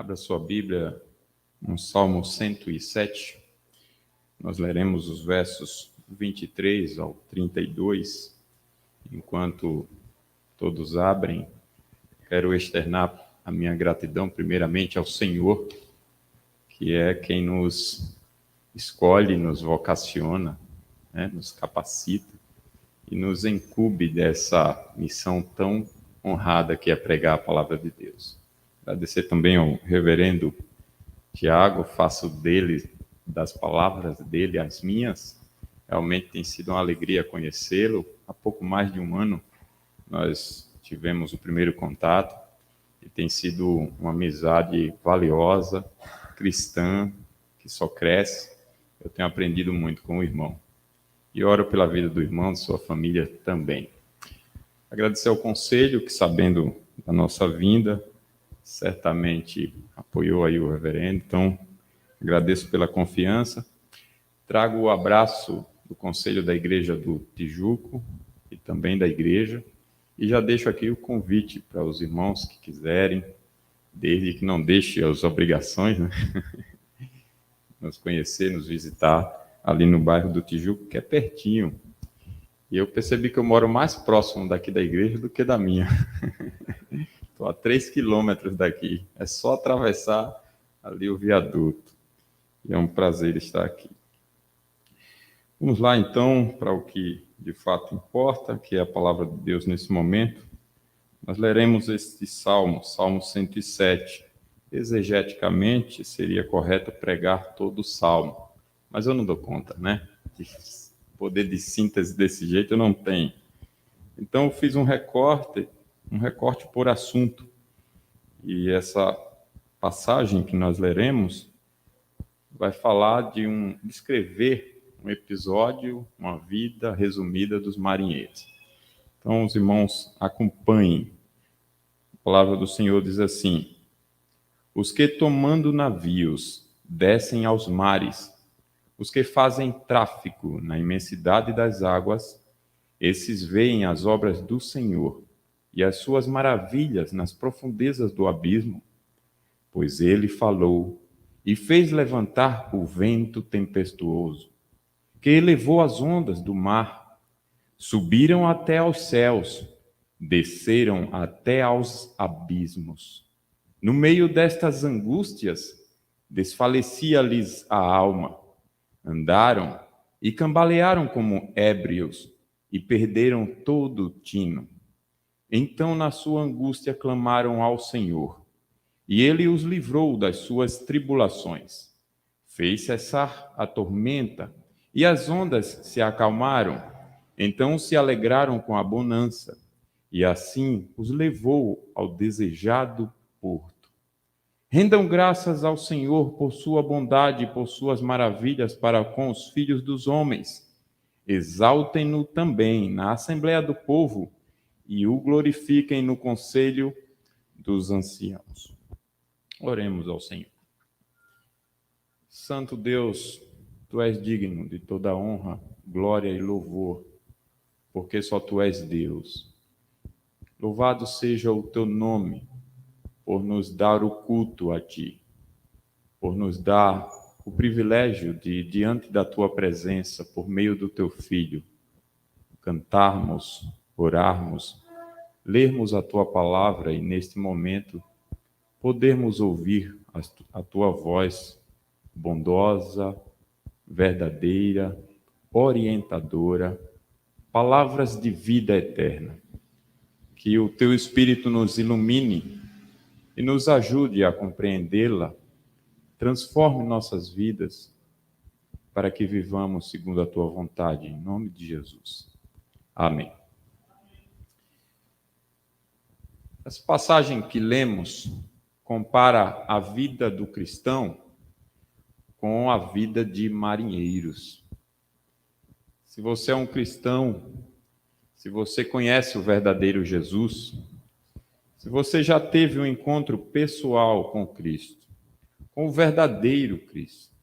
Abra sua Bíblia no Salmo 107. Nós leremos os versos 23 ao 32. Enquanto todos abrem, quero externar a minha gratidão primeiramente ao Senhor, que é quem nos escolhe, nos vocaciona, nos capacita e nos incumbe dessa missão tão honrada que é pregar a palavra de Deus. Agradecer também ao reverendo Tiago, faço dele, das palavras dele, as minhas. Realmente tem sido uma alegria conhecê-lo. Há pouco mais de um ano nós tivemos o primeiro contato e tem sido uma amizade valiosa, cristã, que só cresce. Eu tenho aprendido muito com o irmão. E oro pela vida do irmão, de sua família também. Agradecer ao conselho que, sabendo da nossa vinda, certamente apoiou aí o reverendo. Então, agradeço pela confiança. Trago o abraço do Conselho da Igreja do Tijuco e também da igreja. E já deixo aqui o convite para os irmãos que quiserem, desde que não deixe as obrigações, nos conhecer, nos visitar ali no bairro do Tijuco, que é pertinho. E eu percebi que eu moro mais próximo daqui da igreja do que da minha. Estou a 3 quilômetros daqui. É só atravessar ali o viaduto. E é um prazer estar aqui. Vamos lá, então, para o que de fato importa, que é a palavra de Deus nesse momento. Nós leremos este salmo, Salmo 107. Exegeticamente, seria correto pregar todo o salmo. Mas eu não dou conta, De poder de síntese desse jeito eu não tenho. Então, eu fiz um recorte por assunto. E essa passagem que nós leremos vai falar descrever um episódio, uma vida resumida dos marinheiros. Então, os irmãos acompanhem. A palavra do Senhor diz assim: os que tomando navios descem aos mares, os que fazem tráfico na imensidade das águas, esses veem as obras do Senhor e as suas maravilhas nas profundezas do abismo, pois ele falou e fez levantar o vento tempestuoso, que elevou as ondas do mar, subiram até aos céus, desceram até aos abismos. No meio destas angústias, desfalecia-lhes a alma. Andaram e cambalearam como ébrios e perderam todo o tino. Então, na sua angústia, clamaram ao Senhor, e ele os livrou das suas tribulações. Fez cessar a tormenta, e as ondas se acalmaram. Então se alegraram com a bonança, e assim os levou ao desejado porto. Rendam graças ao Senhor por sua bondade e por suas maravilhas para com os filhos dos homens. Exaltem-no também na Assembleia do Povo e o glorifiquem no conselho dos anciãos. Oremos ao Senhor. Santo Deus, Tu és digno de toda honra, glória e louvor, porque só Tu és Deus. Louvado seja o Teu nome, por nos dar o culto a Ti, por nos dar o privilégio de, diante da Tua presença, por meio do Teu Filho, cantarmos, orarmos, lermos a Tua palavra e, neste momento, podermos ouvir a Tua voz bondosa, verdadeira, orientadora, palavras de vida eterna. Que o Teu Espírito nos ilumine e nos ajude a compreendê-la, transforme nossas vidas para que vivamos segundo a Tua vontade, em nome de Jesus. Amém. Essa passagem que lemos compara a vida do cristão com a vida de marinheiros. Se você é um cristão, se você conhece o verdadeiro Jesus, se você já teve um encontro pessoal com Cristo, com o verdadeiro Cristo,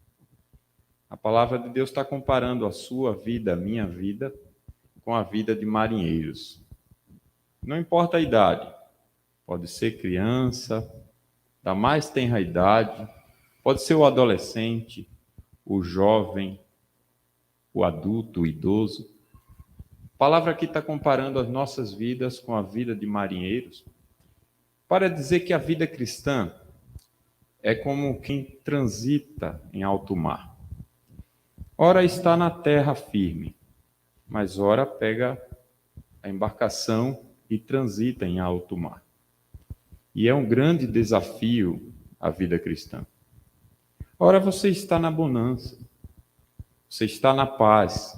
a palavra de Deus está comparando a sua vida, a minha vida, com a vida de marinheiros. Não importa a idade, pode ser criança, da mais tenra idade, pode ser o adolescente, o jovem, o adulto, o idoso. A palavra aqui está comparando as nossas vidas com a vida de marinheiros, para dizer que a vida cristã é como quem transita em alto mar. Ora está na terra firme, mas ora pega a embarcação e transita em alto mar. E é um grande desafio a vida cristã. Ora você está na bonança, você está na paz,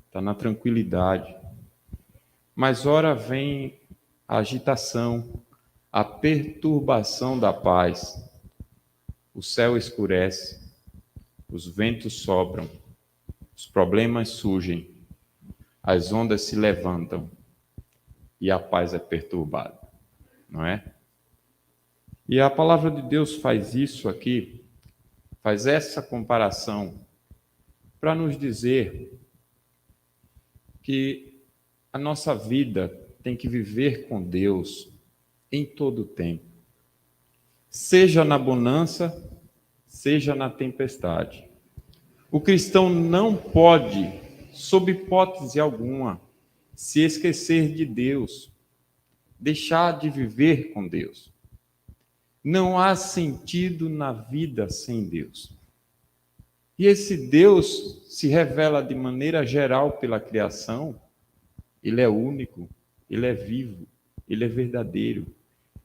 está na tranquilidade. Mas ora vem a agitação, a perturbação da paz. O céu escurece, os ventos sopram, os problemas surgem, as ondas se levantam e a paz é perturbada, não é? E a palavra de Deus faz isso aqui, faz essa comparação para nos dizer que a nossa vida tem que viver com Deus em todo o tempo, seja na bonança, seja na tempestade. O cristão não pode, sob hipótese alguma, se esquecer de Deus, deixar de viver com Deus. Não há sentido na vida sem Deus. E esse Deus se revela de maneira geral pela criação. Ele é único, ele é vivo, ele é verdadeiro.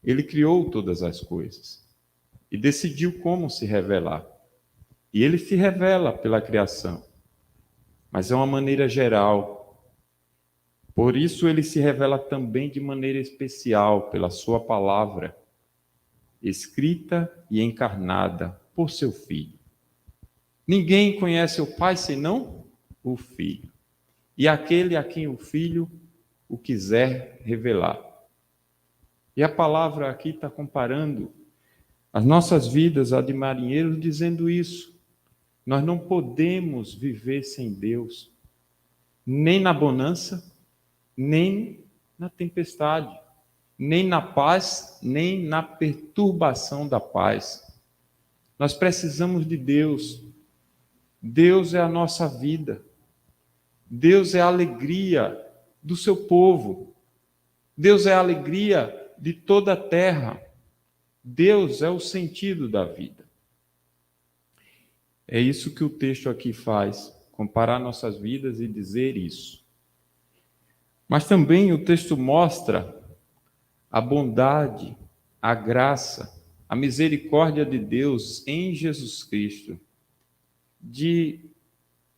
Ele criou todas as coisas e decidiu como se revelar. E ele se revela pela criação, mas é uma maneira geral. Por isso ele se revela também de maneira especial pela sua palavra, escrita e encarnada por seu Filho. Ninguém conhece o Pai senão o Filho, e aquele a quem o Filho o quiser revelar. E a palavra aqui está comparando as nossas vidas a de marinheiros, dizendo isso. Nós não podemos viver sem Deus, nem na bonança, nem na tempestade, nem na paz, nem na perturbação da paz. Nós precisamos de Deus. Deus é a nossa vida. Deus é a alegria do seu povo. Deus é a alegria de toda a terra. Deus é o sentido da vida. É isso que o texto aqui faz, comparar nossas vidas e dizer isso. Mas também o texto mostra a bondade, a graça, a misericórdia de Deus em Jesus Cristo, de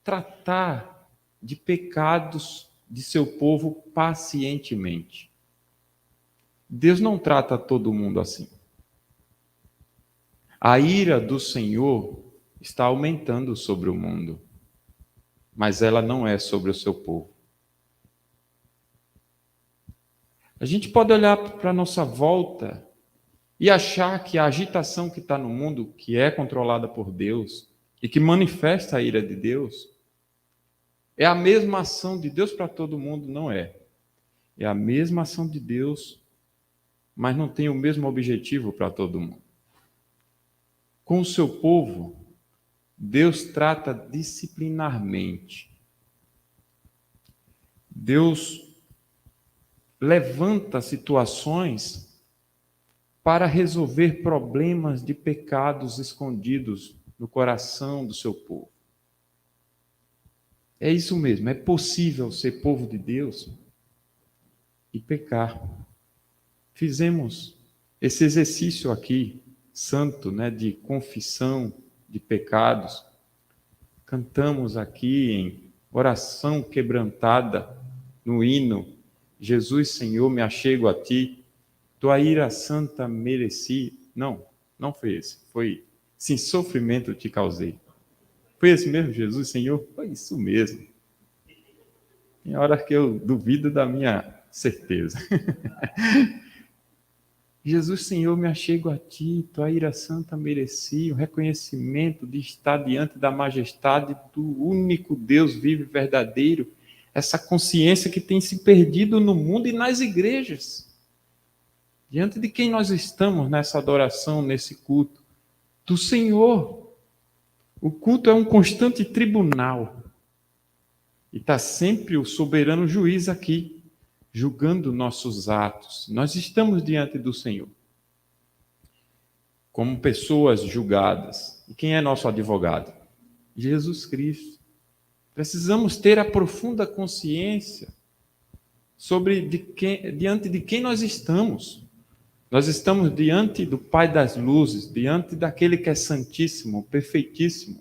tratar de pecados de seu povo pacientemente. Deus não trata todo mundo assim. A ira do Senhor está aumentando sobre o mundo, mas ela não é sobre o seu povo. A gente pode olhar para a nossa volta e achar que a agitação que está no mundo, que é controlada por Deus e que manifesta a ira de Deus, é a mesma ação de Deus para todo mundo. Não é. É a mesma ação de Deus, mas não tem o mesmo objetivo para todo mundo. Com o seu povo, Deus trata disciplinarmente. Deus levanta situações para resolver problemas de pecados escondidos no coração do seu povo. É isso mesmo, é possível ser povo de Deus e pecar. Fizemos esse exercício aqui, santo, de confissão de pecados. Cantamos aqui em oração quebrantada, no hino, Jesus, Senhor, me achego a ti, tua ira santa mereci. Não foi esse. Foi, sem sofrimento te causei. Foi esse mesmo, Jesus, Senhor? Foi isso mesmo. Tem hora que eu duvido da minha certeza. Jesus, Senhor, me achego a ti, tua ira santa mereci, o reconhecimento de estar diante da majestade do único Deus vivo e verdadeiro, essa consciência que tem se perdido no mundo e nas igrejas. Diante de quem nós estamos nessa adoração, nesse culto? Do Senhor. O culto é um constante tribunal. E está sempre o soberano juiz aqui, julgando nossos atos. Nós estamos diante do Senhor, como pessoas julgadas. E quem é nosso advogado? Jesus Cristo. Precisamos ter a profunda consciência sobre diante de quem nós estamos. Nós estamos diante do Pai das luzes, diante daquele que é santíssimo, perfeitíssimo,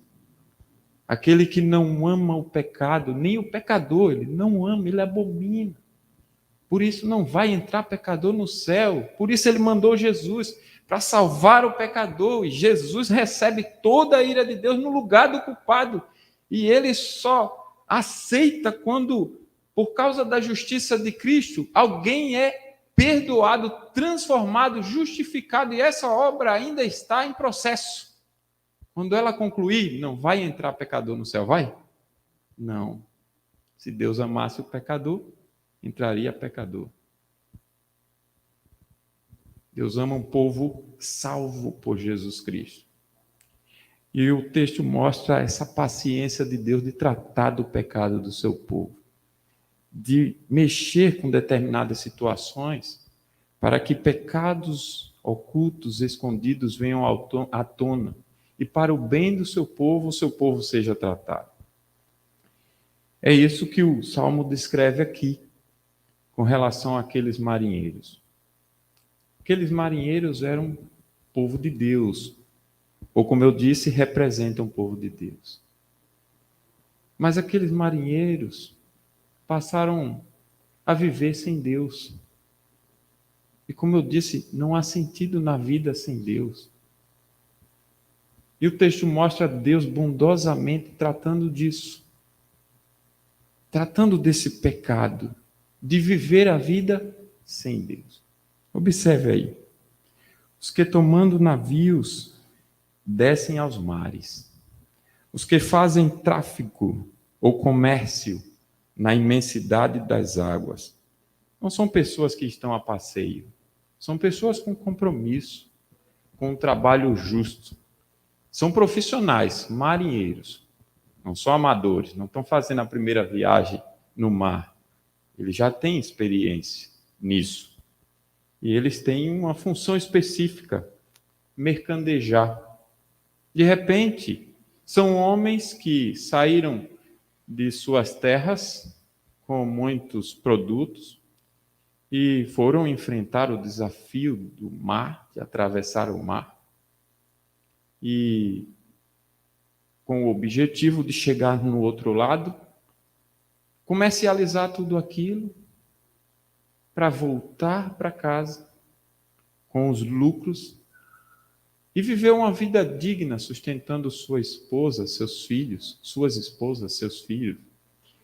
aquele que não ama o pecado, nem o pecador, ele não ama, ele abomina. Por isso não vai entrar pecador no céu, por isso ele mandou Jesus para salvar o pecador, e Jesus recebe toda a ira de Deus no lugar do culpado, e ele só aceita quando, por causa da justiça de Cristo, alguém é perdoado, transformado, justificado, e essa obra ainda está em processo. Quando ela concluir, não vai entrar pecador no céu, vai? Não. Se Deus amasse o pecador, entraria pecador. Deus ama um povo salvo por Jesus Cristo. E o texto mostra essa paciência de Deus de tratar do pecado do seu povo, de mexer com determinadas situações para que pecados ocultos, escondidos venham à tona e para o bem do seu povo, o seu povo seja tratado. É isso que o Salmo descreve aqui, com relação àqueles marinheiros. Aqueles marinheiros eram povo de Deus, ou como eu disse, representam o povo de Deus. Mas aqueles marinheiros passaram a viver sem Deus. E como eu disse, não há sentido na vida sem Deus. E o texto mostra Deus bondosamente tratando disso. Tratando desse pecado, de viver a vida sem Deus. Observe aí. Os que tomando navios descem aos mares. Os que fazem tráfico ou comércio na imensidade das águas. Não são pessoas que estão a passeio. São pessoas com compromisso, com um trabalho justo. São profissionais, marinheiros. Não são amadores, não estão fazendo a primeira viagem no mar. Eles já têm experiência nisso. E eles têm uma função específica, mercadejar. De repente, são homens que saíram de suas terras com muitos produtos e foram enfrentar o desafio do mar, de atravessar o mar, e com o objetivo de chegar no outro lado, comercializar tudo aquilo para voltar para casa com os lucros e viver uma vida digna, sustentando sua esposa, seus filhos, suas esposas, seus filhos.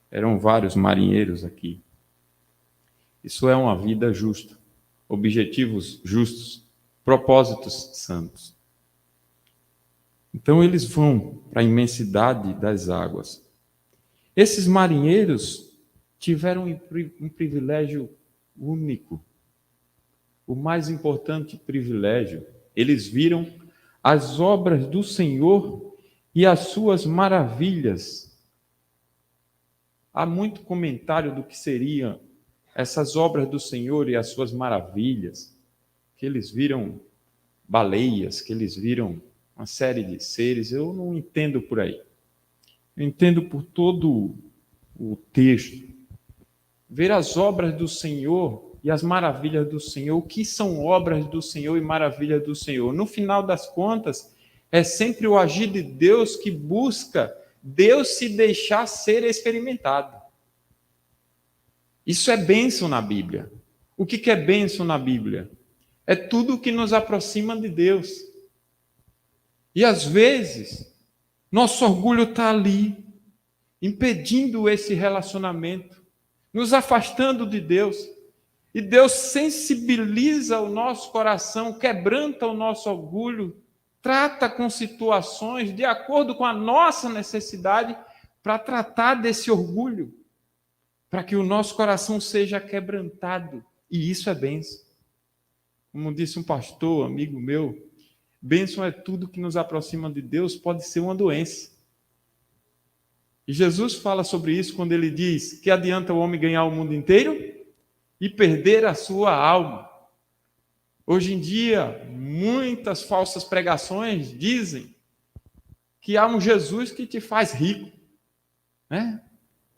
Eram vários marinheiros aqui. Isso é uma vida justa, objetivos justos, propósitos santos. Então eles vão para a imensidade das águas. Esses marinheiros tiveram um privilégio único, o mais importante privilégio. Eles viram as obras do Senhor e as suas maravilhas. Há muito comentário do que seriam essas obras do Senhor e as suas maravilhas, que eles viram baleias, que eles viram uma série de seres. Eu não entendo por aí. Eu entendo por todo o texto. Ver as obras do Senhor e as maravilhas do Senhor. O que são obras do Senhor e maravilhas do Senhor? No final das contas, é sempre o agir de Deus que busca Deus se deixar ser experimentado. Isso é bênção na Bíblia. O que é bênção na Bíblia? É tudo o que nos aproxima de Deus. E às vezes, nosso orgulho está ali, impedindo esse relacionamento, nos afastando de Deus. E Deus sensibiliza o nosso coração, quebranta o nosso orgulho, trata com situações de acordo com a nossa necessidade para tratar desse orgulho, para que o nosso coração seja quebrantado. E isso é bênção. Como disse um pastor, amigo meu, bênção é tudo que nos aproxima de Deus, pode ser uma doença. E Jesus fala sobre isso quando ele diz que adianta o homem ganhar o mundo inteiro e perder a sua alma. Hoje em dia, muitas falsas pregações dizem que há um Jesus que te faz rico, né?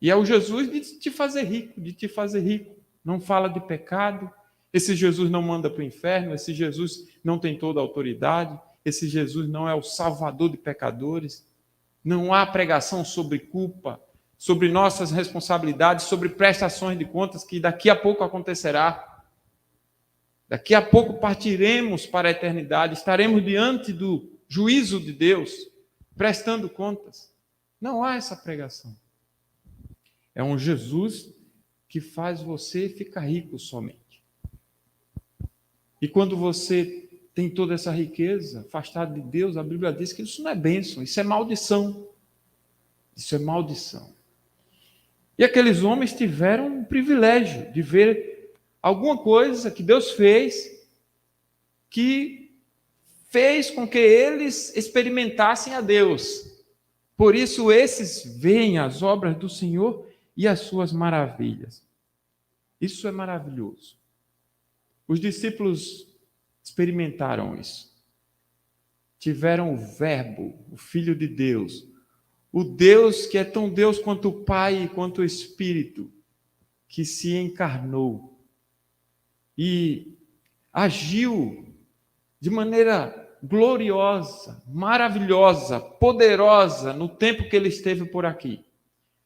E é o Jesus de te fazer rico, de te fazer rico. Não fala de pecado. Esse Jesus não manda para o inferno. Esse Jesus não tem toda a autoridade. Esse Jesus não é o salvador de pecadores. Não há pregação sobre culpa, sobre nossas responsabilidades, sobre prestações de contas que daqui a pouco acontecerá. Daqui a pouco partiremos para a eternidade. Estaremos diante do juízo de Deus, prestando contas. Não há essa pregação. É um Jesus que faz você ficar rico somente. E quando você tem toda essa riqueza, afastado de Deus, a Bíblia diz que isso não é bênção, isso é maldição. Isso é maldição. E aqueles homens tiveram o privilégio de ver alguma coisa que Deus fez, que fez com que eles experimentassem a Deus. Por isso, esses veem as obras do Senhor e as suas maravilhas. Isso é maravilhoso. Os discípulos experimentaram isso. Tiveram o Verbo, o Filho de Deus, o Deus que é tão Deus quanto o Pai e quanto o Espírito, que se encarnou e agiu de maneira gloriosa, maravilhosa, poderosa no tempo que ele esteve por aqui,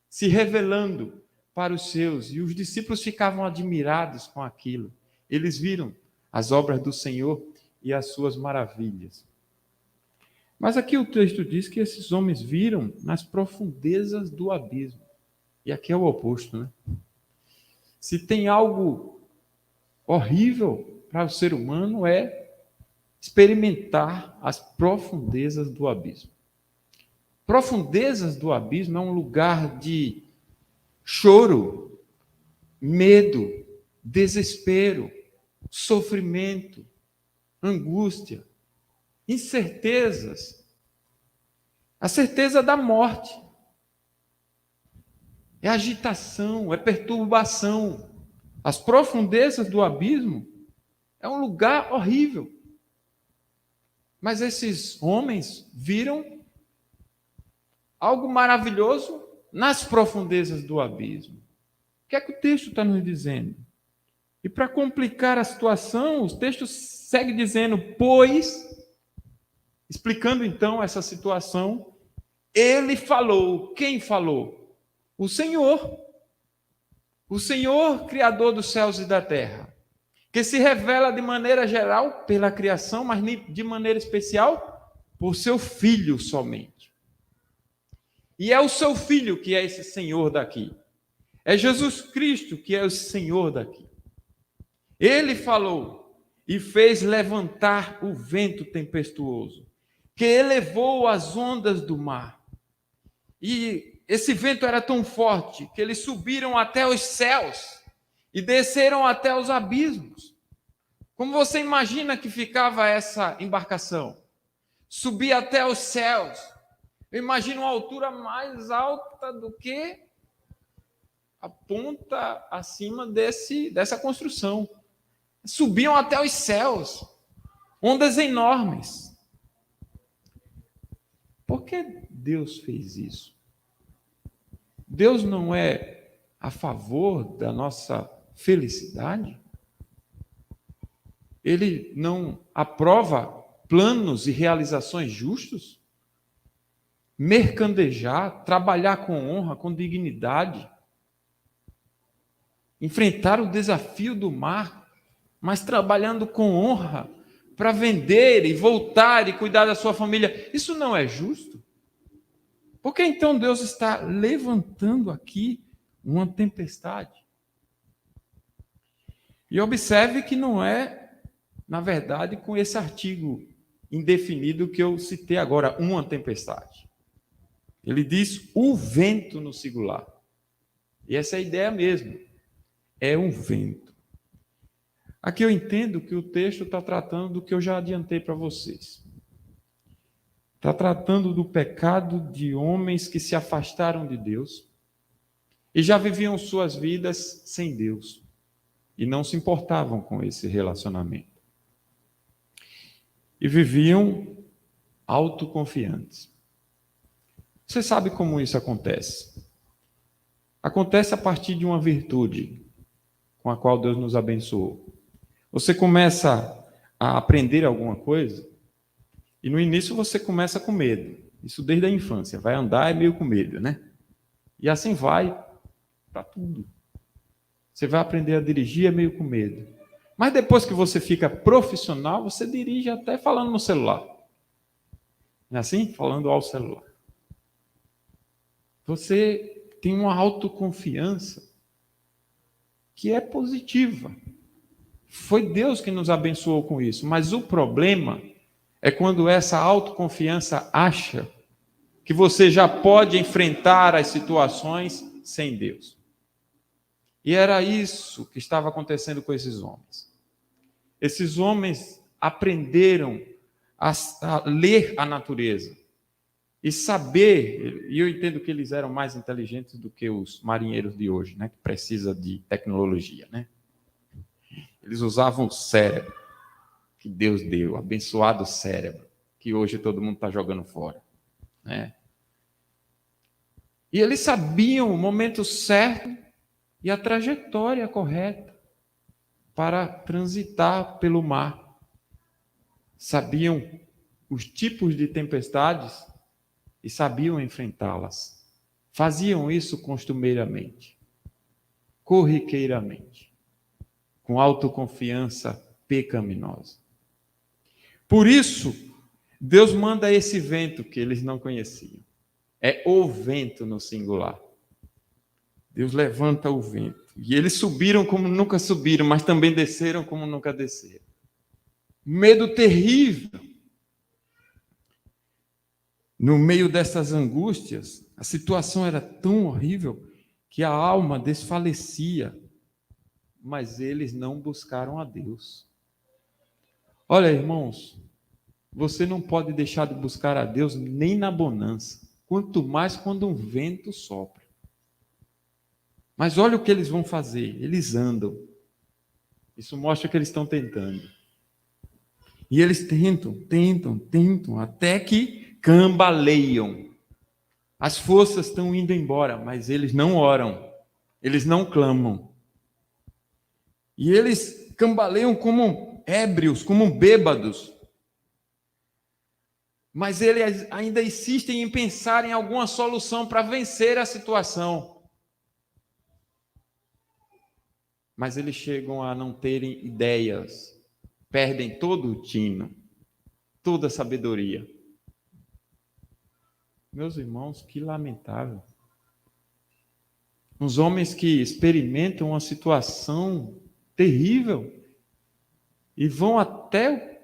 se revelando para os seus, e os discípulos ficavam admirados com aquilo. Eles viram as obras do Senhor e as suas maravilhas. Mas aqui o texto diz que esses homens viram nas profundezas do abismo. E aqui é o oposto, né? Se tem algo horrível para o ser humano é experimentar as profundezas do abismo. Profundezas do abismo é um lugar de choro, medo, desespero, sofrimento, angústia, incertezas, a certeza da morte. É agitação, é perturbação. As profundezas do abismo é um lugar horrível. Mas esses homens viram algo maravilhoso nas profundezas do abismo. O que é que o texto está nos dizendo? E para complicar a situação, o texto segue dizendo, pois, explicando então essa situação, ele falou. Quem falou? O Senhor, Criador dos céus e da terra, que se revela de maneira geral pela criação, mas de maneira especial por seu Filho somente. E é o seu Filho que é esse Senhor daqui. É Jesus Cristo que é o Senhor daqui. Ele falou e fez levantar o vento tempestuoso, que elevou as ondas do mar. E esse vento era tão forte que eles subiram até os céus e desceram até os abismos. Como você imagina que ficava essa embarcação? Subir até os céus. Eu imagino uma altura mais alta do que a ponta acima dessa construção. Subiam até os céus. Ondas enormes. Por que Deus fez isso? Deus não é a favor da nossa felicidade? Ele não aprova planos e realizações justos? Mercandejar, trabalhar com honra, com dignidade, enfrentar o desafio do mar, mas trabalhando com honra para vender e voltar e cuidar da sua família. Isso não é justo? Por que então Deus está levantando aqui uma tempestade? E observe que não é, na verdade, com esse artigo indefinido que eu citei agora, uma tempestade. Ele diz o vento no singular. E essa é a ideia mesmo. É um vento. Aqui eu entendo que o texto está tratando do que eu já adiantei para vocês. Está tratando do pecado de homens que se afastaram de Deus e já viviam suas vidas sem Deus e não se importavam com esse relacionamento. E viviam autoconfiantes. Você sabe como isso acontece? Acontece a partir de uma virtude com a qual Deus nos abençoou. Você começa a aprender alguma coisa e no início você começa com medo. Isso desde a infância. Vai andar é meio com medo, né? E assim vai para tudo. Você vai aprender a dirigir é meio com medo. Mas depois que você fica profissional, você dirige até falando no celular. Não é assim? Falando ao celular. Você tem uma autoconfiança que é positiva. Foi Deus que nos abençoou com isso. Mas o problema é quando essa autoconfiança acha que você já pode enfrentar as situações sem Deus. E era isso que estava acontecendo com esses homens. Esses homens aprenderam a ler a natureza e saber, e eu entendo que eles eram mais inteligentes do que os marinheiros de hoje, né, que precisa de tecnologia, né? Eles usavam o cérebro que Deus deu, abençoado cérebro, que hoje todo mundo está jogando fora, né? E eles sabiam o momento certo e a trajetória correta para transitar pelo mar. Sabiam os tipos de tempestades e sabiam enfrentá-las. Faziam isso costumeiramente, corriqueiramente, com autoconfiança pecaminosa. Por isso, Deus manda esse vento que eles não conheciam. É o vento no singular. Deus levanta o vento. E eles subiram como nunca subiram, mas também desceram como nunca desceram. Medo terrível. No meio dessas angústias, a situação era tão horrível que a alma desfalecia, mas eles não buscaram a Deus. Olha, irmãos, você não pode deixar de buscar a Deus nem na bonança, quanto mais quando um vento sopra. Mas olha o que eles vão fazer, eles andam. Isso mostra que eles estão tentando. E eles tentam, até que cambaleiam. As forças estão indo embora, mas eles não oram, eles não clamam. E eles cambaleiam como ébrios, como bêbados. Mas eles ainda insistem em pensar em alguma solução para vencer a situação. Mas eles chegam a não terem ideias, perdem todo o tino, toda a sabedoria. Meus irmãos, que lamentável. Uns homens que experimentam uma situação terrível e vão até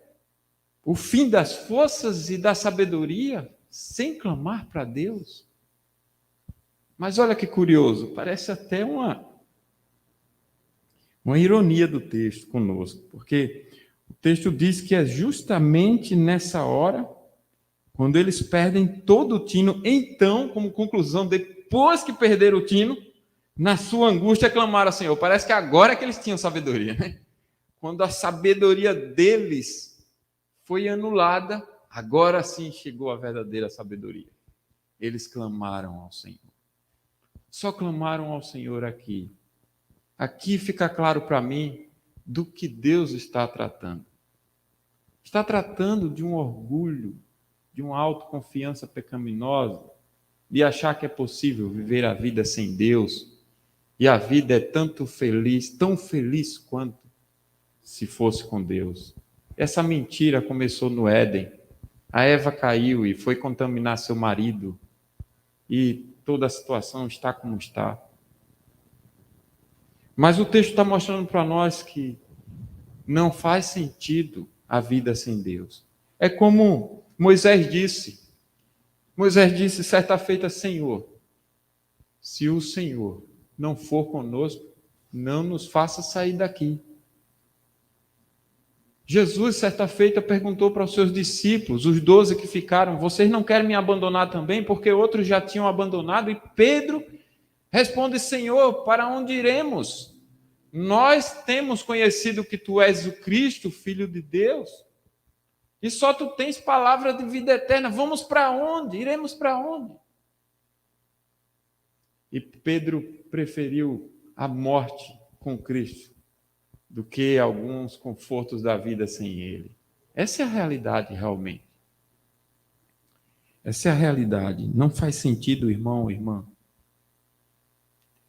o fim das forças e da sabedoria sem clamar para Deus. Mas olha que curioso, parece até uma ironia do texto conosco, porque o texto diz que é justamente nessa hora, quando eles perdem todo o tino, então, como conclusão, depois que perderam o tino, na sua angústia clamaram ao Senhor. Parece que agora é que eles tinham sabedoria, né? Quando a sabedoria deles foi anulada, agora sim chegou a verdadeira sabedoria. Eles clamaram ao Senhor. Só clamaram ao Senhor aqui. Aqui fica claro para mim do que Deus está tratando. Está tratando de um orgulho, de uma autoconfiança pecaminosa, de achar que é possível viver a vida sem Deus, e a vida é tanto feliz, tão feliz quanto se fosse com Deus. Essa mentira começou no Éden. A Eva caiu e foi contaminar seu marido, e toda a situação está como está. Mas o texto está mostrando para nós que não faz sentido a vida sem Deus. É como Moisés disse. Moisés disse certa feita: Senhor, se o Senhor não for conosco, não nos faça sair daqui. Jesus, certa feita, perguntou para os seus discípulos, os 12 que ficaram: vocês não querem me abandonar também? Porque outros já tinham abandonado. E Pedro responde: Senhor, para onde iremos? Nós temos conhecido que tu és o Cristo, Filho de Deus, e só tu tens palavra de vida eterna. Vamos para onde? Iremos para onde? E Pedro preferiu a morte com Cristo do que alguns confortos da vida sem Ele. Essa é a realidade realmente. Essa é a realidade. Não faz sentido, irmão, irmã,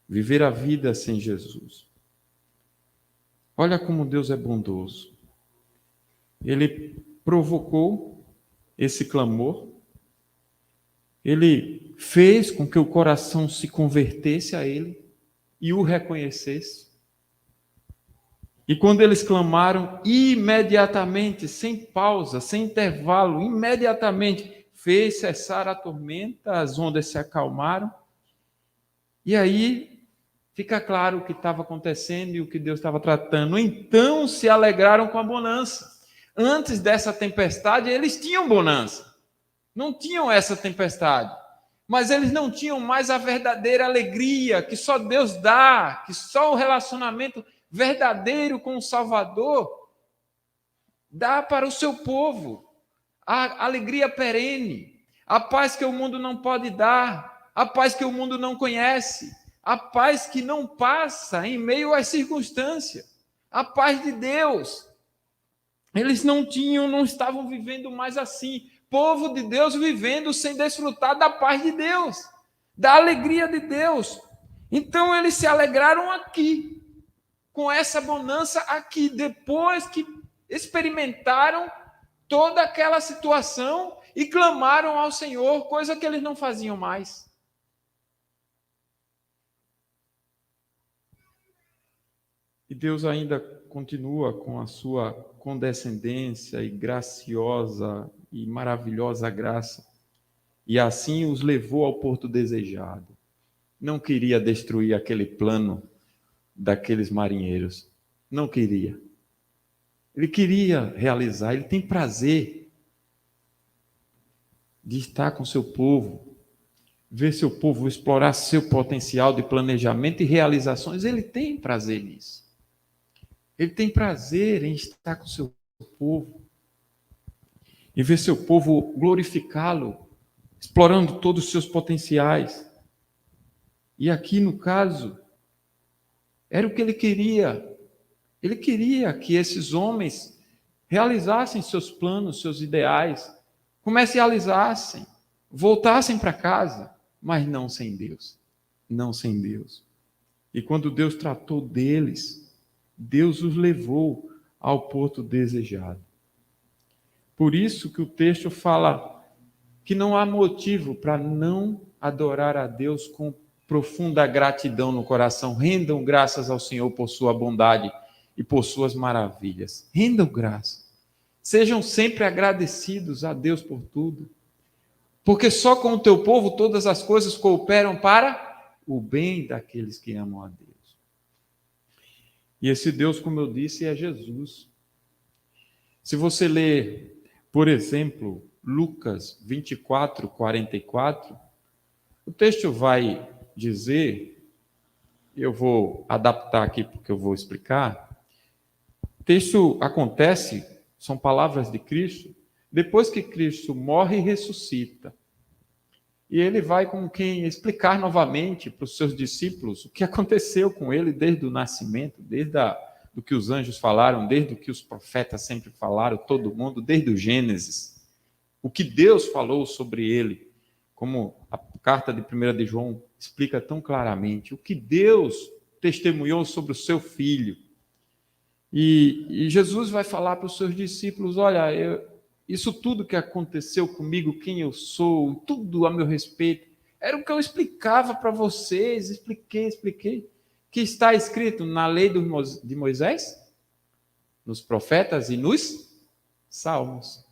viver a vida sem Jesus. Olha como Deus é bondoso. Ele provocou esse clamor, ele fez com que o coração se convertesse a Ele e o reconhecesse. E quando eles clamaram, imediatamente, sem pausa, sem intervalo, imediatamente fez cessar a tormenta, as ondas se acalmaram. E aí fica claro o que estava acontecendo e o que Deus estava tratando. Então se alegraram com a bonança. Antes dessa tempestade, eles tinham bonança. Não tinham essa tempestade. Mas eles não tinham mais a verdadeira alegria que só Deus dá, que só o relacionamento verdadeiro com o Salvador dá para o seu povo. A alegria perene, a paz que o mundo não pode dar, a paz que o mundo não conhece, a paz que não passa em meio às circunstâncias, a paz de Deus. Eles não estavam vivendo mais assim. Povo de Deus vivendo sem desfrutar da paz de Deus, da alegria de Deus. Então eles se alegraram aqui, com essa bonança aqui, depois que experimentaram toda aquela situação e clamaram ao Senhor, coisa que eles não faziam mais. E Deus ainda continua com a sua condescendência e graciosa e maravilhosa graça, e assim os levou ao porto desejado. Não queria destruir aquele plano daqueles marinheiros, não queria. Ele queria realizar, ele tem prazer de estar com seu povo, ver seu povo explorar seu potencial de planejamento e realizações. Ele tem prazer nisso. Ele tem prazer em estar com seu povo e ver seu povo glorificá-lo, explorando todos os seus potenciais. E aqui, no caso, era o que ele queria. Ele queria que esses homens realizassem seus planos, seus ideais, comercializassem, voltassem para casa, mas não sem Deus. Não sem Deus. E quando Deus tratou deles, Deus os levou ao porto desejado. Por isso que o texto fala que não há motivo para não adorar a Deus com profunda gratidão no coração. Rendam graças ao Senhor por sua bondade e por suas maravilhas. Rendam graça. Sejam sempre agradecidos a Deus por tudo. Porque só com o teu povo todas as coisas cooperam para o bem daqueles que amam a Deus. E esse Deus, como eu disse, é Jesus. Se você ler, por exemplo, Lucas 24, 44, o texto vai dizer, eu vou adaptar aqui porque eu vou explicar. O texto acontece, são palavras de Cristo, depois que Cristo morre e ressuscita. E ele vai com quem explicar novamente para os seus discípulos o que aconteceu com ele desde o nascimento, desde do que os anjos falaram, desde o que os profetas sempre falaram, todo mundo, desde o Gênesis. O que Deus falou sobre ele, como a carta de 1 de João explica tão claramente, o que Deus testemunhou sobre o seu filho. E Jesus vai falar para os seus discípulos, olha, isso tudo que aconteceu comigo, quem eu sou, tudo a meu respeito, era o que eu explicava para vocês, expliquei, que está escrito na lei de Moisés, nos profetas e nos salmos.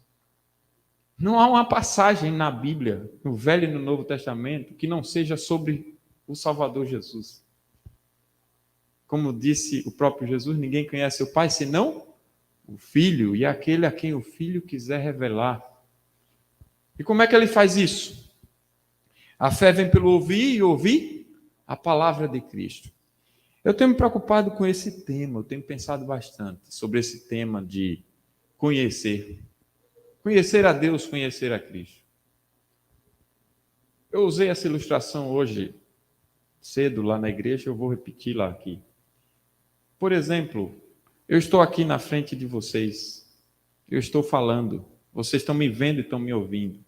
Não há uma passagem na Bíblia, no Velho e no Novo Testamento, que não seja sobre o Salvador Jesus. Como disse o próprio Jesus, ninguém conhece o Pai senão o Filho e aquele a quem o Filho quiser revelar. E como é que ele faz isso? A fé vem pelo ouvir e ouvir a palavra de Cristo. Eu tenho me preocupado com esse tema, eu tenho pensado bastante sobre esse tema de conhecer. Conhecer a Deus, conhecer a Cristo. Eu usei essa ilustração hoje cedo lá na igreja, eu vou repetir lá aqui. Por exemplo, eu estou aqui na frente de vocês, eu estou falando, vocês estão me vendo e estão me ouvindo,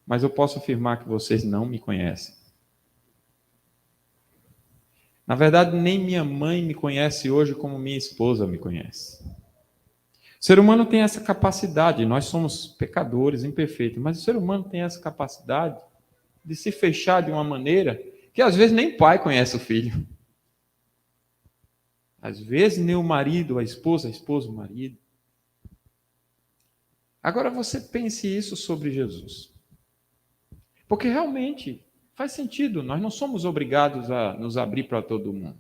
mas eu posso afirmar que vocês não me conhecem. Na verdade, nem minha mãe me conhece hoje como minha esposa me conhece. O ser humano tem essa capacidade, nós somos pecadores, imperfeitos, mas o ser humano tem essa capacidade de se fechar de uma maneira que às vezes nem pai conhece o filho. Às vezes nem o marido, a esposa, o marido. Agora você pense isso sobre Jesus. Porque realmente faz sentido, nós não somos obrigados a nos abrir para todo mundo.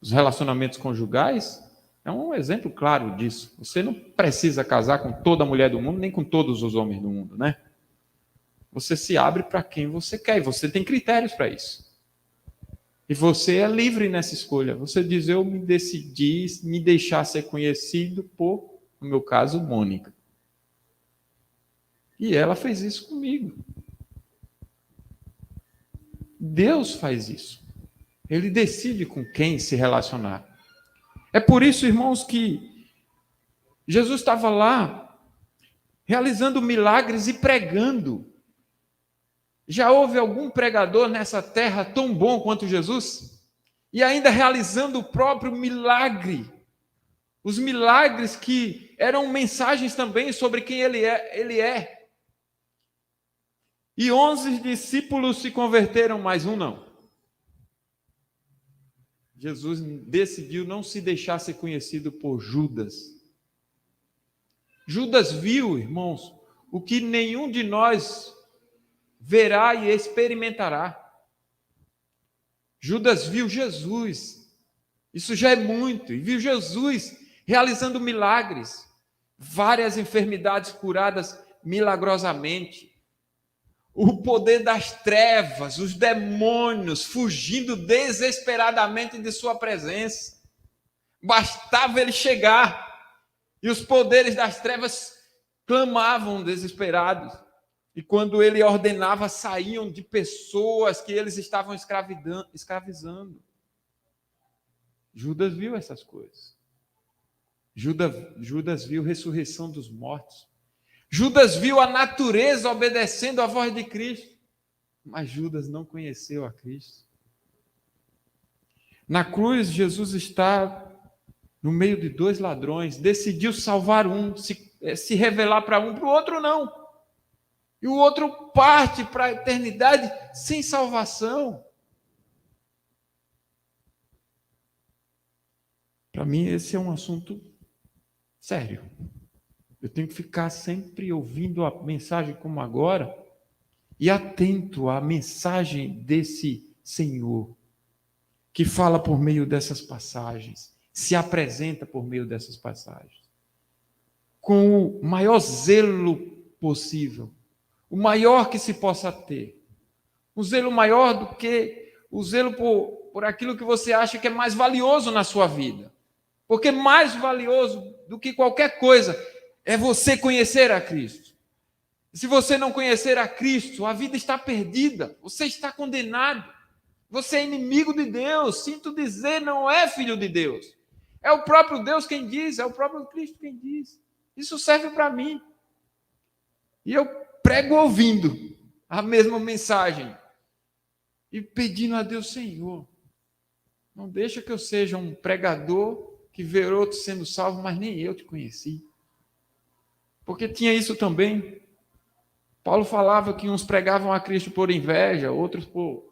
Os relacionamentos conjugais é um exemplo claro disso. Você não precisa casar com toda a mulher do mundo, nem com todos os homens do mundo, né? Você se abre para quem você quer e você tem critérios para isso. E você é livre nessa escolha. Você diz, eu me decidi me deixar ser conhecido por, no meu caso, Mônica. E ela fez isso comigo. Deus faz isso. Ele decide com quem se relacionar. É por isso, irmãos, que Jesus estava lá, realizando milagres e pregando. Já houve algum pregador nessa terra tão bom quanto Jesus? E ainda realizando o próprio milagre. Os milagres que eram mensagens também sobre quem ele é. E 11 discípulos se converteram, mas um não. Jesus decidiu não se deixar ser conhecido por Judas. Judas viu, irmãos, o que nenhum de nós verá e experimentará. Judas viu Jesus, isso já é muito, e viu Jesus realizando milagres, várias enfermidades curadas milagrosamente, o poder das trevas, os demônios fugindo desesperadamente de sua presença. Bastava ele chegar e os poderes das trevas clamavam desesperados. E quando ele ordenava, saíam de pessoas que eles estavam escravizando. Judas viu essas coisas. Judas viu a ressurreição dos mortos. Judas viu a natureza obedecendo à voz de Cristo. Mas Judas não conheceu a Cristo. Na cruz, Jesus está no meio de dois ladrões, decidiu salvar um, se revelar para um, para o outro não. E o outro parte para a eternidade sem salvação. Para mim, esse é um assunto sério. Eu tenho que ficar sempre ouvindo a mensagem como agora e atento à mensagem desse Senhor, que fala por meio dessas passagens, se apresenta por meio dessas passagens, com o maior zelo possível, o maior que se possa ter, um zelo maior do que o zelo por aquilo que você acha que é mais valioso na sua vida, porque mais valioso do que qualquer coisa é você conhecer a Cristo. Se você não conhecer a Cristo, a vida está perdida, você está condenado, você é inimigo de Deus, sinto dizer, não é filho de Deus. É o próprio Deus quem diz, é o próprio Cristo quem diz. Isso serve para mim. E eu prego ouvindo a mesma mensagem e pedindo a Deus, Senhor, não deixa que eu seja um pregador que vê outros sendo salvos, mas nem eu te conheci. Porque tinha isso também. Paulo falava que uns pregavam a Cristo por inveja, outros por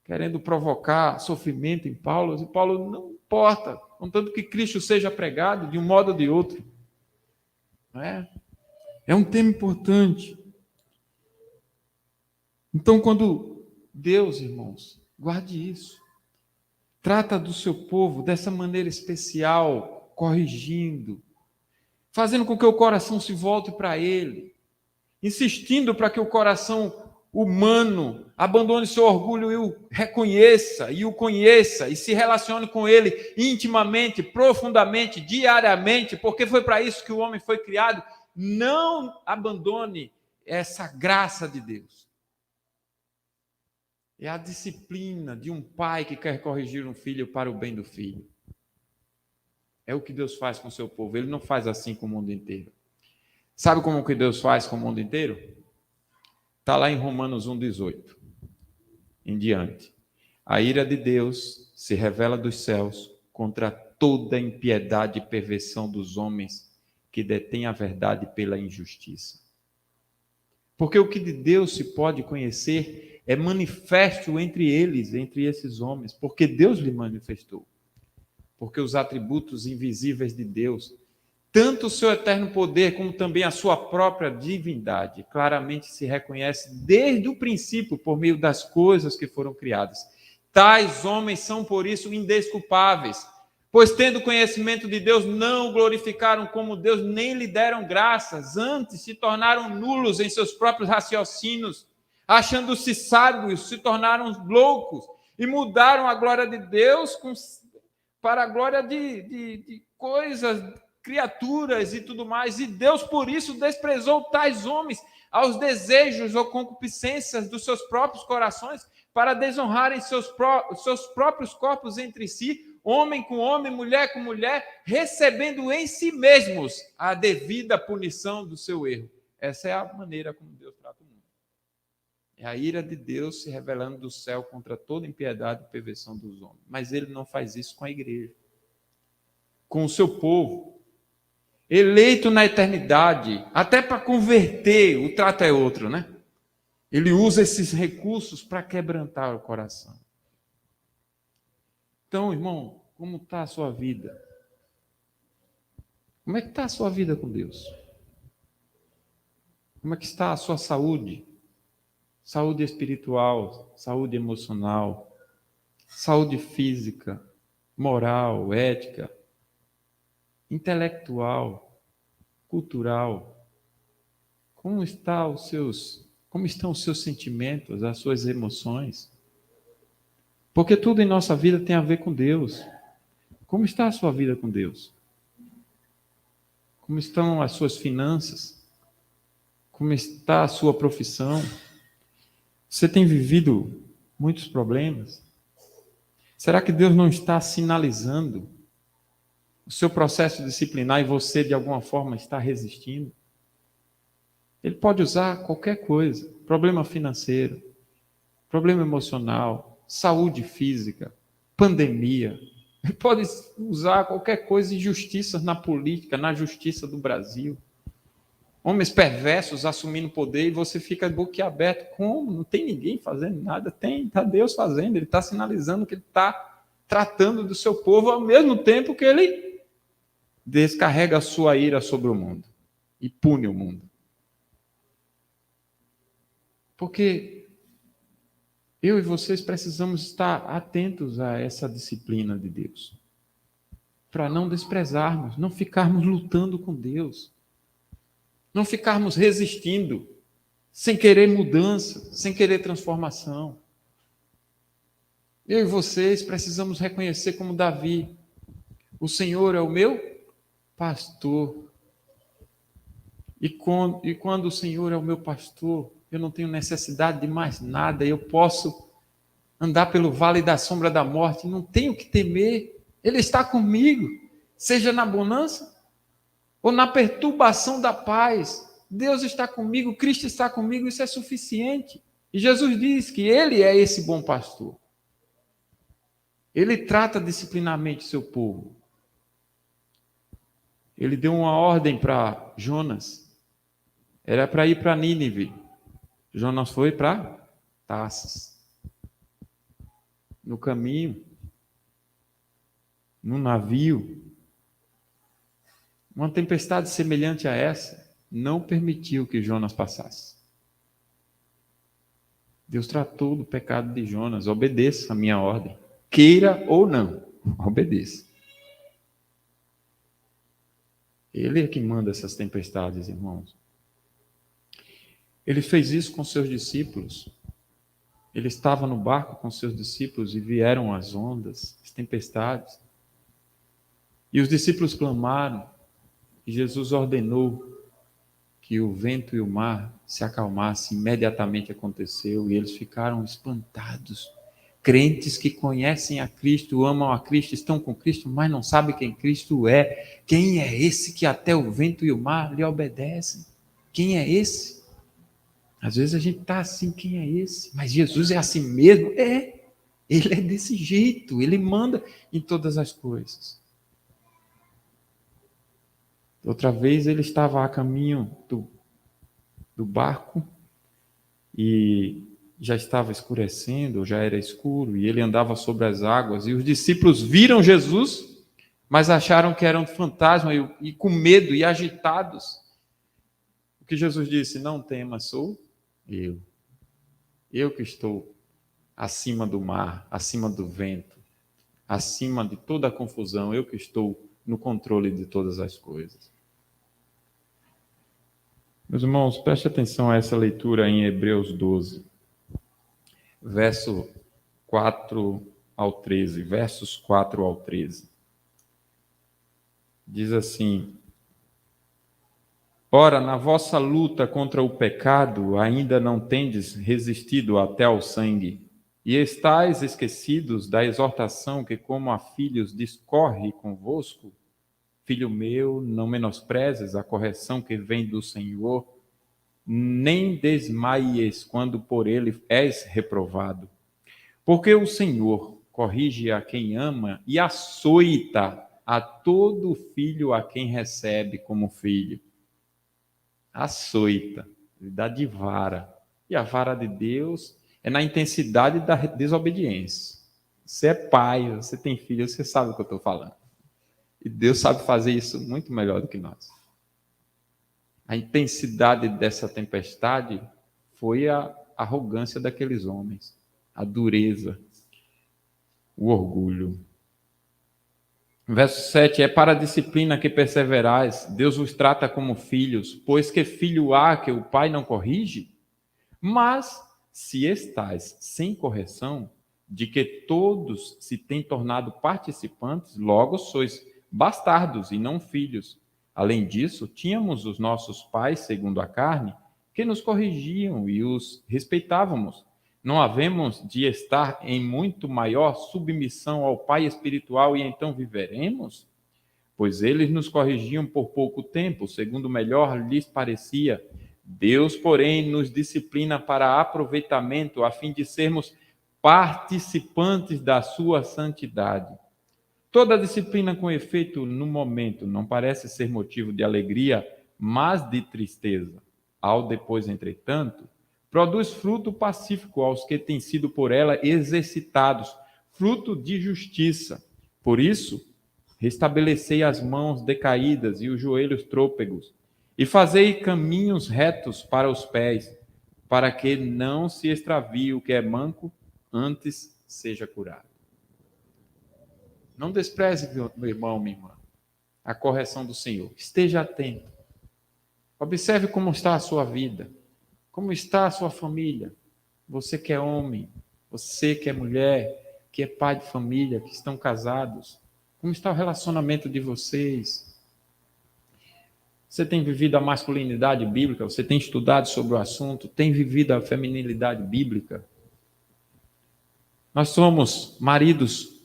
querendo provocar sofrimento em Paulo. E Paulo não importa, contanto que Cristo seja pregado de um modo ou de outro. Não é? É um tema importante. Então, quando Deus, irmãos, guarde isso. trata do seu povo dessa maneira especial, corrigindo, fazendo com que o coração se volte para Ele, insistindo para que o coração humano abandone seu orgulho e o reconheça, e o conheça, e se relacione com Ele intimamente, profundamente, diariamente, porque foi para isso que o homem foi criado. Não abandone essa graça de Deus. É a disciplina de um pai que quer corrigir um filho para o bem do filho. É o que Deus faz com o seu povo. Ele não faz assim com o mundo inteiro. Sabe como que Deus faz com o mundo inteiro? Está lá em Romanos 1,18 em diante. A ira de Deus se revela dos céus contra toda a impiedade e perversão dos homens que detêm a verdade pela injustiça. Porque o que de Deus se pode conhecer é manifesto entre eles, entre esses homens, porque Deus lhe manifestou. Porque os atributos invisíveis de Deus, tanto o seu eterno poder como também a sua própria divindade, claramente se reconhece desde o princípio por meio das coisas que foram criadas. Tais homens são, por isso, indesculpáveis, pois tendo conhecimento de Deus, não o glorificaram como Deus, nem lhe deram graças, antes se tornaram nulos em seus próprios raciocínios, achando-se sábios, se tornaram loucos e mudaram a glória de Deus para a glória de coisas, criaturas e tudo mais, e Deus por isso desprezou tais homens aos desejos ou concupiscências dos seus próprios corações, para desonrarem seus próprios corpos entre si, homem com homem, mulher com mulher, recebendo em si mesmos a devida punição do seu erro. Essa é a maneira como Deus trata o mundo. É a ira de Deus se revelando do céu contra toda impiedade e perversão dos homens. Mas Ele não faz isso com a igreja, com o seu povo, eleito na eternidade, até para converter, o trato é outro, né? Ele usa esses recursos para quebrantar o coração. Então, irmão, como está a sua vida? Como é que está a sua vida com Deus? Como é que está a sua saúde? Saúde espiritual, saúde emocional, saúde física, moral, ética, intelectual, cultural. Como estão os seus sentimentos, as suas emoções? Porque tudo em nossa vida tem a ver com Deus. Como está a sua vida com Deus? Como estão as suas finanças? Como está a sua profissão? Você tem vivido muitos problemas? Será que Deus não está sinalizando o seu processo disciplinar e você, de alguma forma, está resistindo? Ele pode usar qualquer coisa, problema financeiro, problema emocional, saúde física, pandemia. Ele pode usar qualquer coisa, injustiças na política, na justiça do Brasil. Homens perversos assumindo poder e você fica boquiaberto. Como? Não tem ninguém fazendo nada? Tem, está Deus fazendo. Ele está sinalizando que Ele está tratando do seu povo ao mesmo tempo que Ele descarrega a sua ira sobre o mundo e pune o mundo. Porque eu e vocês precisamos estar atentos a essa disciplina de Deus, para não desprezarmos, não ficarmos lutando com Deus, não ficarmos resistindo, sem querer mudança, sem querer transformação. Eu e vocês precisamos reconhecer como Davi: o Senhor é o meu pastor. E quando o Senhor é o meu pastor, eu não tenho necessidade de mais nada, eu posso andar pelo vale da sombra da morte, não tenho que temer, Ele está comigo, seja na bonança ou na perturbação da paz. Deus está comigo, Cristo está comigo, isso é suficiente. E Jesus diz que Ele é esse bom pastor. Ele trata disciplinarmente o seu povo. Ele deu uma ordem para Jonas, era para ir para Nínive. Jonas foi para Tarsis. No caminho, no navio, uma tempestade semelhante a essa não permitiu que Jonas passasse. Deus tratou do pecado de Jonas: obedeça a minha ordem. Queira ou não, obedeça. Ele é que manda essas tempestades, irmãos. Ele fez isso com seus discípulos. Ele estava no barco com seus discípulos e vieram as ondas, as tempestades. E os discípulos clamaram, e Jesus ordenou que o vento e o mar se acalmassem. Imediatamente aconteceu, e eles ficaram espantados. Crentes que conhecem a Cristo, amam a Cristo, estão com Cristo, mas não sabem quem Cristo é. Quem é esse que até o vento e o mar lhe obedecem? Quem é esse? Às vezes a gente está assim, quem é esse? Mas Jesus é assim mesmo? É, ele é desse jeito, ele manda em todas as coisas. Outra vez ele estava a caminho do barco e já estava escurecendo, já era escuro, e ele andava sobre as águas, e os discípulos viram Jesus, mas acharam que era um fantasma, e com medo e agitados. O que Jesus disse? Não temas, sou eu. Eu que estou acima do mar, acima do vento, acima de toda a confusão, eu que estou no controle de todas as coisas. Meus irmãos, preste atenção a essa leitura em Hebreus 12, verso 4 ao 13, versos 4 ao 13. Diz assim: Ora, na vossa luta contra o pecado, ainda não tendes resistido até ao sangue, e estáis esquecidos da exortação que, como a filhos, discorre convosco? Filho meu, não menosprezes a correção que vem do Senhor, nem desmaies quando por ele és reprovado. Porque o Senhor corrige a quem ama e açoita a todo filho a quem recebe como filho. Açoita, ele dá de vara. E a vara de Deus é na intensidade da desobediência. Você é pai, você tem filho, você sabe o que eu estou falando. E Deus sabe fazer isso muito melhor do que nós. A intensidade dessa tempestade foi a arrogância daqueles homens, a dureza, o orgulho. Verso 7, é para a disciplina que perseverais, Deus os trata como filhos, pois que filho há que o pai não corrige? Mas, se estais sem correção, de que todos se têm tornado participantes, logo sois bastardos e não filhos. Além disso, tínhamos os nossos pais, segundo a carne, que nos corrigiam e os respeitávamos. Não havemos de estar em muito maior submissão ao Pai espiritual e então viveremos? Pois eles nos corrigiam por pouco tempo, segundo melhor lhes parecia. Deus, porém, nos disciplina para aproveitamento, a fim de sermos participantes da sua santidade. Toda disciplina com efeito no momento não parece ser motivo de alegria, mas de tristeza. Ao depois, entretanto, produz fruto pacífico aos que têm sido por ela exercitados, fruto de justiça. Por isso, restabelecei as mãos decaídas e os joelhos trôpegos, e fazei caminhos retos para os pés, para que não se extravie o que é manco, antes seja curado. Não despreze, meu irmão, minha irmã, a correção do Senhor. Esteja atento. Observe como está a sua vida, como está a sua família. Você que é homem, você que é mulher, que é pai de família, que estão casados. Como está o relacionamento de vocês? Você tem vivido a masculinidade bíblica? Você tem estudado sobre o assunto? Tem vivido a feminilidade bíblica? Nós somos maridos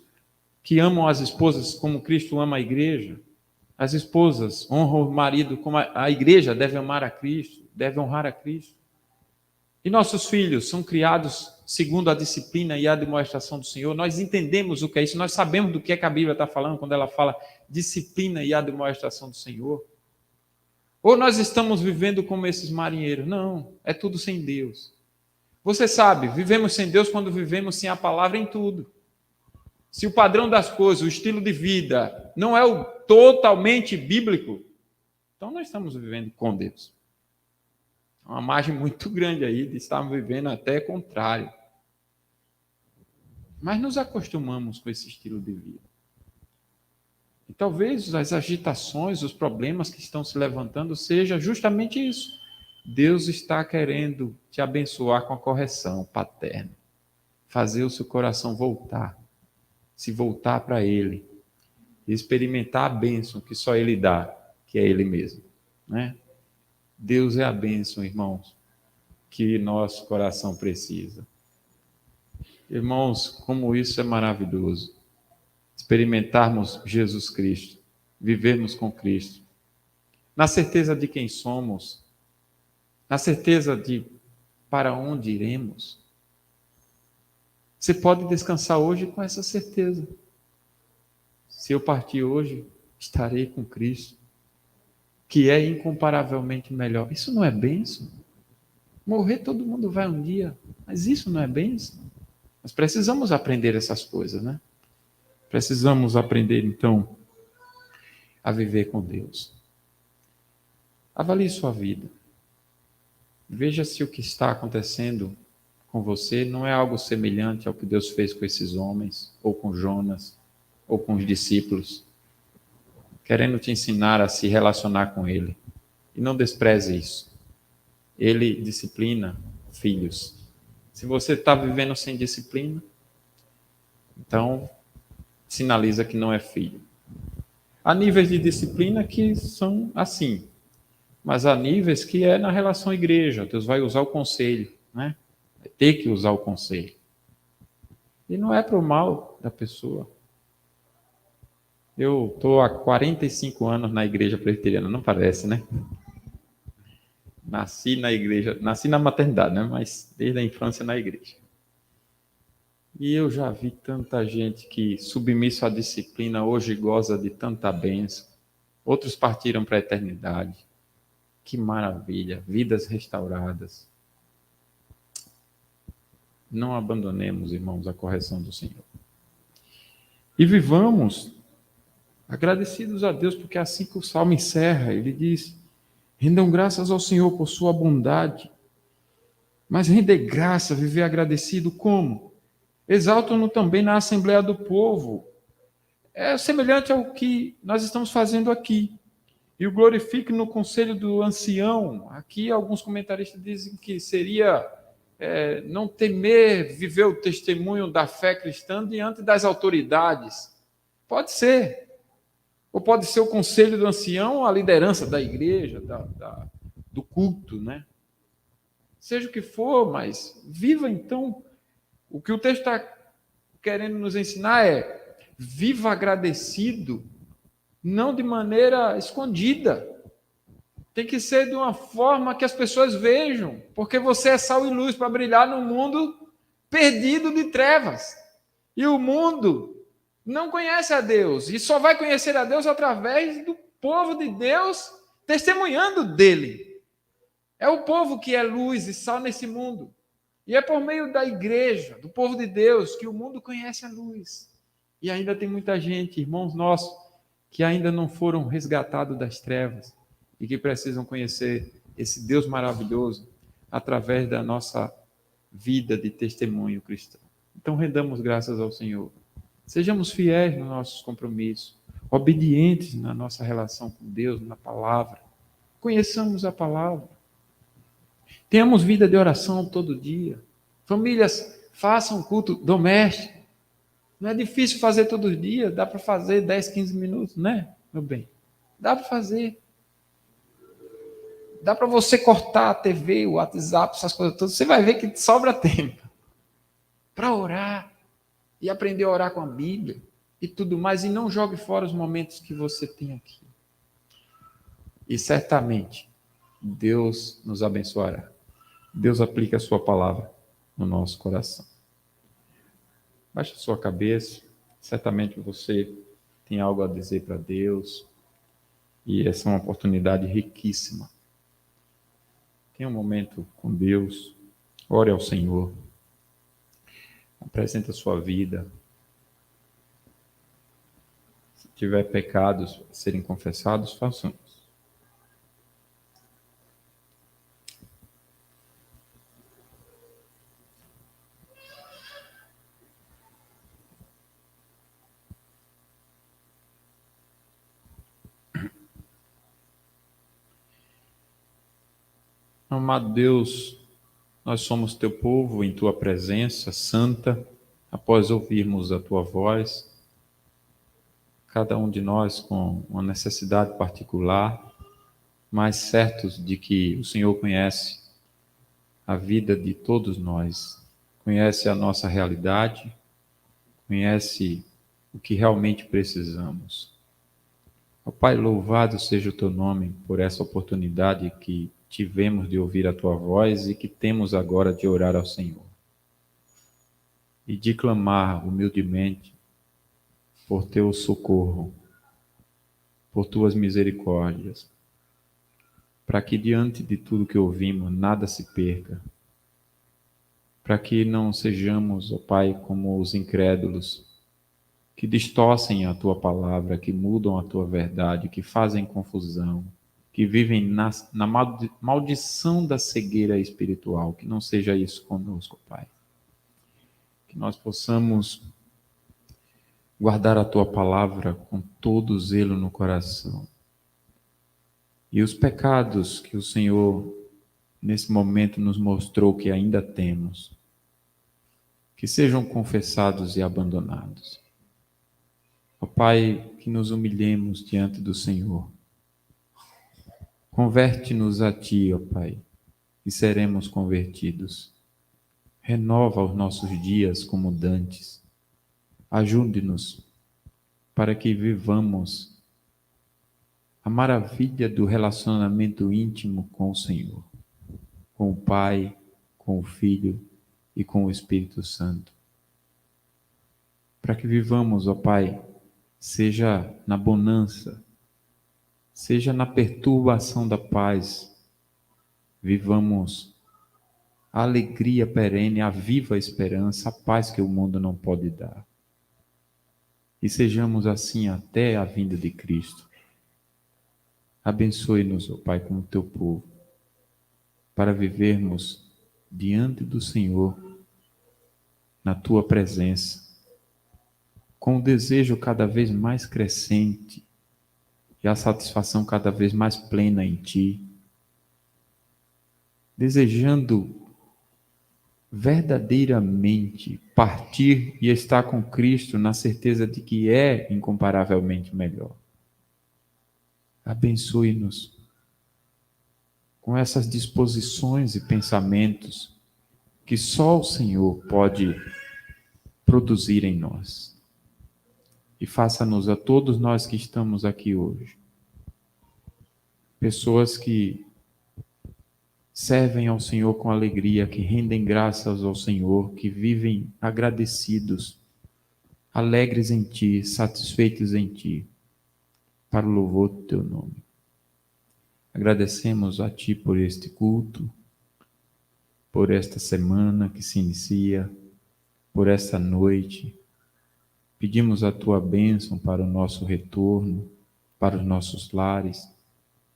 que amam as esposas como Cristo ama a igreja. As esposas honram o marido como a igreja deve amar a Cristo, deve honrar a Cristo. E nossos filhos são criados segundo a disciplina e a demonstração do Senhor. Nós entendemos o que é isso, nós sabemos do que é que a Bíblia está falando quando ela fala disciplina e a demonstração do Senhor. Ou nós estamos vivendo como esses marinheiros? Não, é tudo sem Deus. Você sabe, vivemos sem Deus quando vivemos sem a palavra em tudo. Se o padrão das coisas, o estilo de vida, não é o totalmente bíblico, então nós estamos vivendo com Deus. Uma margem muito grande aí de estarmos vivendo até contrário. mas nos acostumamos com esse estilo de vida. E talvez as agitações, os problemas que estão se levantando seja justamente isso. Deus está querendo te abençoar com a correção paterna, fazer o seu coração voltar, se voltar para Ele, experimentar a bênção que só Ele dá, que é Ele mesmo, né? Deus é a bênção, irmãos, que nosso coração precisa. Irmãos, como isso é maravilhoso. Experimentarmos Jesus Cristo, vivermos com Cristo, na certeza de quem somos, na certeza de para onde iremos. Você pode descansar hoje com essa certeza. Se eu partir hoje, estarei com Cristo, que é incomparavelmente melhor. Isso não é bênção? Morrer todo mundo vai um dia, mas isso não é bênção? Nós precisamos aprender essas coisas, né? Precisamos aprender, então, a viver com Deus. Avalie sua vida. Veja se o que está acontecendo com você não é algo semelhante ao que Deus fez com esses homens, ou com Jonas, ou com os discípulos, querendo te ensinar a se relacionar com Ele. E não despreze isso. Ele disciplina filhos. Se você está vivendo sem disciplina, então sinaliza que não é filho. Há níveis de disciplina que são assim, mas há níveis que é na relação igreja. Deus vai usar o conselho, né? Vai ter que usar o conselho. E não é para o mal da pessoa. Eu estou há 45 anos na igreja presbiteriana, não parece, né? Nasci na igreja, nasci na maternidade, né? Mas desde a infância na igreja. E eu já vi tanta gente que, submisso à disciplina, hoje goza de tanta bênção. Outros partiram para a eternidade. Que maravilha, vidas restauradas. Não abandonemos, irmãos, a correção do Senhor. E vivamos agradecidos a Deus, porque é assim que o Salmo encerra, ele diz: rendam graças ao Senhor por sua bondade, mas render graça, viver agradecido como? Exaltam-no também na Assembleia do Povo. É semelhante ao que nós estamos fazendo aqui. E o glorifique no conselho do ancião. Aqui alguns comentaristas dizem que seria não temer viver o testemunho da fé cristã diante das autoridades. Pode ser. Ou pode ser o conselho do ancião, a liderança da igreja, do culto, né? Seja o que for, mas viva então. O que o texto está querendo nos ensinar é: viva agradecido, não de maneira escondida. Tem que ser de uma forma que as pessoas vejam, porque você é sal e luz para brilhar num mundo perdido de trevas. E o mundo não conhece a Deus, e só vai conhecer a Deus através do povo de Deus testemunhando dele. É o povo que é luz e sal nesse mundo. E é por meio da igreja, do povo de Deus, que o mundo conhece a luz. E ainda tem muita gente, irmãos nossos, que ainda não foram resgatados das trevas e que precisam conhecer esse Deus maravilhoso através da nossa vida de testemunho cristão. Então, rendamos graças ao Senhor. Sejamos fiéis nos nossos compromissos, obedientes na nossa relação com Deus, na palavra. Conheçamos a palavra. Tenhamos vida de oração todo dia. Famílias, façam culto doméstico. Não é difícil fazer todo dia, dá para fazer 10, 15 minutos, né, meu bem? Dá para fazer. Dá para você cortar a TV, o WhatsApp, essas coisas todas. Você vai ver que sobra tempo para orar e aprender a orar com a Bíblia e tudo mais. E não jogue fora os momentos que você tem aqui. E certamente Deus nos abençoará. Deus aplica a sua palavra no nosso coração. Baixe a sua cabeça. Certamente você tem algo a dizer para Deus. E essa é uma oportunidade riquíssima. Tenha um momento com Deus. Ore ao Senhor. Apresente a sua vida. Se tiver pecados a serem confessados, façamos. Amado Deus, nós somos teu povo em tua presença santa, após ouvirmos a tua voz, cada um de nós com uma necessidade particular, mas certos de que o Senhor conhece a vida de todos nós, conhece a nossa realidade, conhece o que realmente precisamos. Ó Pai, louvado seja o teu nome por essa oportunidade que tivemos de ouvir a tua voz e que temos agora de orar ao Senhor e de clamar humildemente por teu socorro, por tuas misericórdias, para que diante de tudo que ouvimos nada se perca, para que não sejamos, ó Pai, como os incrédulos, que distorcem a tua palavra, que mudam a tua verdade, que fazem confusão, que vivem na maldição da cegueira espiritual. Que não seja isso conosco, Pai. Que nós possamos guardar a tua palavra com todo zelo no coração. E os pecados que o Senhor, nesse momento, nos mostrou que ainda temos, que sejam confessados e abandonados. Ó Pai, que nos humilhemos diante do Senhor. Converte-nos a Ti, ó Pai, e seremos convertidos. Renova os nossos dias como dantes. Ajude-nos para que vivamos a maravilha do relacionamento íntimo com o Senhor, com o Pai, com o Filho e com o Espírito Santo. Para que vivamos, ó Pai, seja na bonança, seja na perturbação da paz, vivamos a alegria perene, a viva esperança, a paz que o mundo não pode dar. E sejamos assim até a vinda de Cristo. Abençoe-nos, ó Pai, como teu povo, para vivermos diante do Senhor, na tua presença, com o desejo cada vez mais crescente e a satisfação cada vez mais plena em Ti, desejando verdadeiramente partir e estar com Cristo na certeza de que é incomparavelmente melhor. Abençoe-nos com essas disposições e pensamentos que só o Senhor pode produzir em nós. E faça-nos a todos nós que estamos aqui hoje, pessoas que servem ao Senhor com alegria, que rendem graças ao Senhor, que vivem agradecidos, alegres em Ti, satisfeitos em Ti, para o louvor do Teu nome. Agradecemos a Ti por este culto, por esta semana que se inicia, por esta noite. Pedimos a Tua bênção para o nosso retorno, para os nossos lares,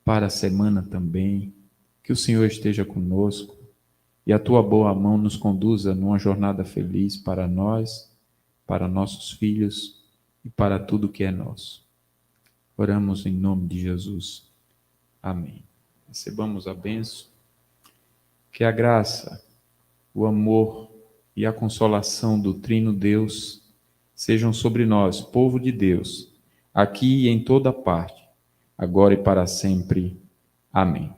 para a semana também. Que o Senhor esteja conosco e a Tua boa mão nos conduza numa jornada feliz para nós, para nossos filhos e para tudo que é nosso. Oramos em nome de Jesus. Amém. Recebamos a bênção. Que a graça, o amor e a consolação do Trino Deus sejam sobre nós, povo de Deus, aqui e em toda parte, agora e para sempre. Amém.